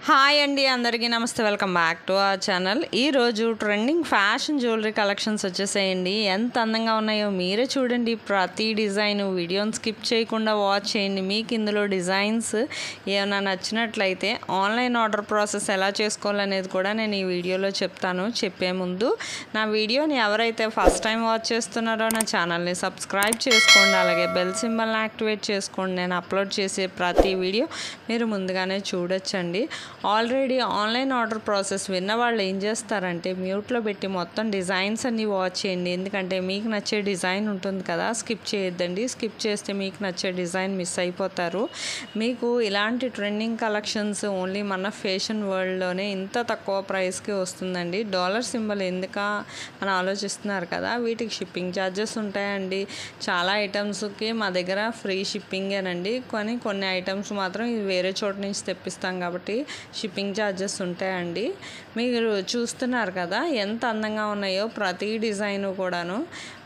Hi అండి, అందరికీ నమస్తే. Welcome back to our channel. ఈరోజు ట్రెండింగ్ ఫ్యాషన్ జ్యువెలరీ కలెక్షన్స్ వచ్చేసేయండి. ఎంత అందంగా ఉన్నాయో మీరే చూడండి. ప్రతి డిజైన్ వీడియోని స్కిప్ చేయకుండా వాచ్ చేయండి. మీకు ఇందులో డిజైన్స్ ఏమైనా నచ్చినట్లయితే ఆన్లైన్ ఆర్డర్ ప్రాసెస్ ఎలా చేసుకోవాలనేది కూడా నేను ఈ వీడియోలో చెప్తాను. చెప్పే ముందు నా వీడియోని ఎవరైతే ఫస్ట్ టైం వాచ్ చేస్తున్నారో నా ఛానల్ని సబ్స్క్రైబ్ చేసుకోండి. అలాగే బెల్ సింబల్ని యాక్టివేట్ చేసుకోండి. నేను అప్లోడ్ చేసే ప్రతి వీడియో మీరు ముందుగానే చూడొచ్చండి. ఆల్రెడీ ఆన్లైన్ ఆర్డర్ ప్రాసెస్ విన్న వాళ్ళు ఏం చేస్తారంటే మ్యూట్లో పెట్టి మొత్తం డిజైన్స్ అన్నీ వాచ్ చేయండి. ఎందుకంటే మీకు నచ్చే డిజైన్ ఉంటుంది కదా, స్కిప్ చేయొద్దండి. స్కిప్ చేస్తే మీకు నచ్చే డిజైన్ మిస్ అయిపోతారు. మీకు ఇలాంటి ట్రెండింగ్ కలెక్షన్స్ ఓన్లీ మన ఫ్యాషన్ వరల్డ్లోనే ఇంత తక్కువ ప్రైస్కి వస్తుందండి. డాలర్ సింబల్ ఎందుకా అని ఆలోచిస్తున్నారు కదా, వీటికి షిప్పింగ్ ఛార్జెస్ ఉంటాయండి. చాలా ఐటమ్స్కి మా దగ్గర ఫ్రీ షిప్పింగేనండి. కొన్ని ఐటమ్స్ మాత్రం ఇది వేరే చోట నుంచి తెప్పిస్తాం కాబట్టి షిప్పింగ్ ఛార్జెస్ ఉంటాయండి. మీరు చూస్తున్నారు కదా ఎంత అందంగా ఉన్నాయో ప్రతి డిజైను కూడాను.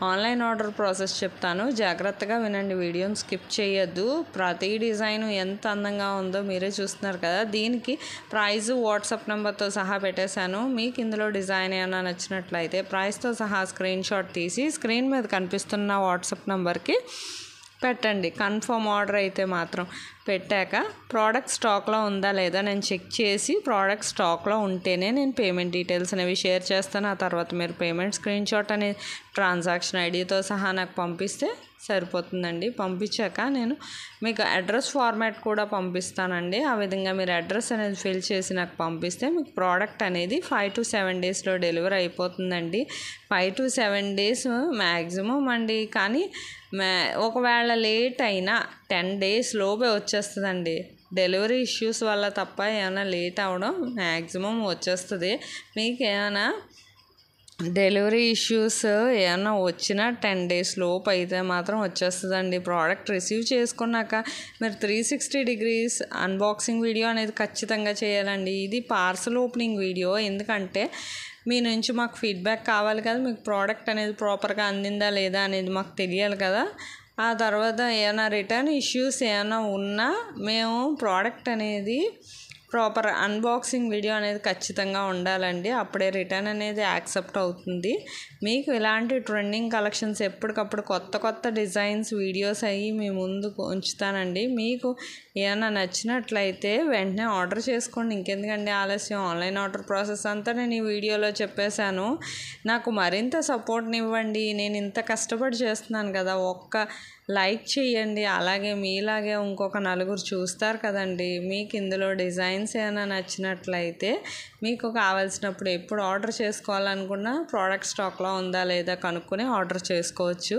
ఆన్లైన్ ఆర్డర్ ప్రాసెస్ చెప్తాను, జాగ్రత్తగా వినండి, వీడియోని స్కిప్ చేయొద్దు. ప్రతి డిజైను ఎంత అందంగా ఉందో మీరే చూస్తున్నారు కదా. దీనికి ప్రైస్ వాట్సాప్ నెంబర్తో సహా పెట్టేశాను. మీకు ఇందులో డిజైన్ ఏమైనా నచ్చినట్లయితే ప్రైస్తో సహా స్క్రీన్ షాట్ తీసి స్క్రీన్ మీద కనిపిస్తున్న వాట్సాప్ నెంబర్కి పెట్టండి. కన్ఫర్మ్ ఆర్డర్ అయితే మాత్రం పెట్టాక ప్రోడక్ట్ స్టాక్లో ఉందా లేదా నేను చెక్ చేసి ప్రోడక్ట్ స్టాక్లో ఉంటేనే నేను పేమెంట్ డీటెయిల్స్ అనేవి షేర్ చేస్తాను. ఆ తర్వాత మీరు పేమెంట్ స్క్రీన్ షాట్ అనే ట్రాన్సాక్షన్ ఐడితో సహా నాకు పంపిస్తే సరిపోతుందండి. పంపించాక నేను మీకు అడ్రస్ ఫార్మాట్ కూడా పంపిస్తానండి. ఆ విధంగా మీరు అడ్రస్ అనేది ఫిల్ చేసి నాకు పంపిస్తే మీకు ప్రోడక్ట్ అనేది 5 to 7 డేస్లో డెలివరీ అయిపోతుందండి. 5 to 7 డేస్ మ్యాక్సిమం అండి. కానీ ఒకవేళ లేట్ అయినా 10 డేస్ లోపే వచ్చేస్తుందండి. డెలివరీ ఇష్యూస్ వల్ల తప్ప ఏమైనా లేట్ అవ్వడం మ్యాక్సిమం వచ్చేస్తుంది. మీకు ఏమైనా డెలివరీ ఇష్యూస్ ఏమైనా వచ్చినా 10 డేస్ లోపు అయితే మాత్రం వచ్చేస్తుందండి. ప్రోడక్ట్ రిసీవ్ చేసుకున్నాక మీరు 360 degrees అన్బాక్సింగ్ వీడియో అనేది ఖచ్చితంగా చేయాలండి. ఇది పార్సల్ ఓపెనింగ్ వీడియో, ఎందుకంటే మీ నుంచి మాకు ఫీడ్బ్యాక్ కావాలి కదా. మీకు ప్రోడక్ట్ అనేది ప్రాపర్గా అందిందా లేదా అనేది మాకు తెలియాలి కదా. ఆ తర్వాత ఏమైనా రిటర్న్ ఇష్యూస్ ఏమైనా ఉన్నా మేము ప్రోడక్ట్ అనేది ప్రాపర్ అన్బాక్సింగ్ వీడియో అనేది ఖచ్చితంగా ఉండాలండి. అప్పుడే రిటర్న్ అనేది యాక్సెప్ట్ అవుతుంది. మీకు ఇలాంటి ట్రెండింగ్ కలెక్షన్స్ ఎప్పటికప్పుడు కొత్త డిజైన్స్ వీడియోస్ అయ్యి మీ ముందుకు ఉంచుతానండి. మీకు ఏమైనా నచ్చినట్లయితే వెంటనే ఆర్డర్ చేసుకోండి. ఇంకెందుకండి ఆలస్యం. ఆన్లైన్ ఆర్డర్ ప్రాసెస్ అంతా నేను ఈ వీడియోలో చెప్పేశాను. నాకు మరింత సపోర్ట్ని ఇవ్వండి. నేను ఇంత కష్టపడి చేస్తున్నాను కదా, ఒక్క లైక్ చేయండి. అలాగే మీలాగే ఇంకొక నలుగురు చూస్తారు కదండి. మీకు ఇందులో డిజైన్స్ ఏమైనా నచ్చినట్లయితే మీకు కావాల్సినప్పుడు ఎప్పుడు ఆర్డర్ చేసుకోవాలనుకున్నా ప్రోడక్ట్ స్టాక్లో ఉందా లేదా కనుక్కొని ఆర్డర్ చేసుకోవచ్చు.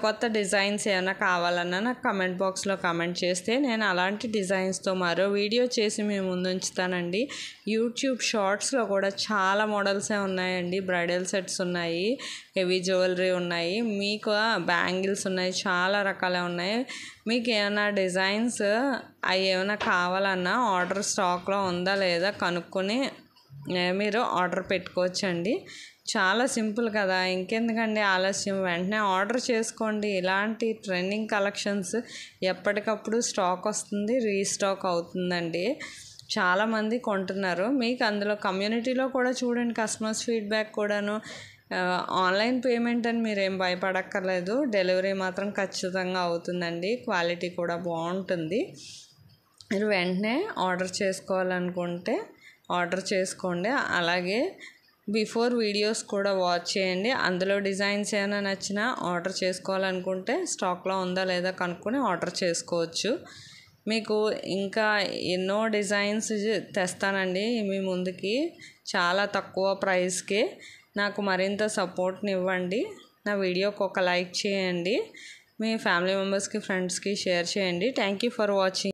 కొత్త డిజైన్స్ ఏమైనా కావాలన్నా నాకు కమెంట్ బాక్స్లో కమెంట్ చేస్తే నేను అలాంటి డిజైన్స్తో మరో వీడియో చేసి మీ ముందు ఉంచుతానండి. యూట్యూబ్ షార్ట్స్లో కూడా చాలా మోడల్సే ఉన్నాయండి. బ్రైడల్ సెట్స్ ఉన్నాయి, హెవీ జ్యువెలరీ ఉన్నాయి, మీకు బ్యాంగిల్స్ ఉన్నాయి, చాలా రకాలే ఉన్నాయి. మీకు ఏమైనా డిజైన్స్ అవి ఏమైనా కావాలన్నా ఆర్డర్ స్టాక్లో ఉందా లేదా కనుక్కొని మీరు ఆర్డర్ పెట్టుకోవచ్చండి. చాలా సింపుల్ కదా, ఇంకెందుకండి ఆలస్యం. వెంటనే ఆర్డర్ చేసుకోండి. ఇలాంటి ట్రెండింగ్ కలెక్షన్స్ ఎప్పటికప్పుడు స్టాక్ వస్తుంది, రీస్టాక్ అవుతుందండి. చాలామంది కొంటున్నారు. మీకు అందులో కమ్యూనిటీలో కూడా చూడండి, కస్టమర్స్ ఫీడ్బ్యాక్ కూడాను. ఆన్లైన్ పేమెంట్ అని మీరేం భయపడక్కర్లేదు. డెలివరీ మాత్రం ఖచ్చితంగా అవుతుందండి. క్వాలిటీ కూడా బాగుంటుంది. మీరు వెంటనే ఆర్డర్ చేసుకోవాలనుకుంటే ఆర్డర్ చేసుకోండి. అలాగే బిఫోర్ వీడియోస్ కూడా వాచ్ చేయండి. అందులో డిజైన్స్ ఏమైనా నచ్చినా ఆర్డర్ చేసుకోవాలనుకుంటే స్టాక్లో ఉందా లేదా కనుక్కొని ఆర్డర్ చేసుకోవచ్చు. మీకు ఇంకా ఎన్నో డిజైన్స్ తెస్తానండి మీ ముందుకి చాలా తక్కువ ప్రైస్కే. నాకు మరింత సపోర్ట్ని ఇవ్వండి. నా వీడియోకి ఒక లైక్ చేయండి. మీ ఫ్యామిలీ మెంబర్స్కి, ఫ్రెండ్స్కి షేర్ చేయండి. Thank you for watching.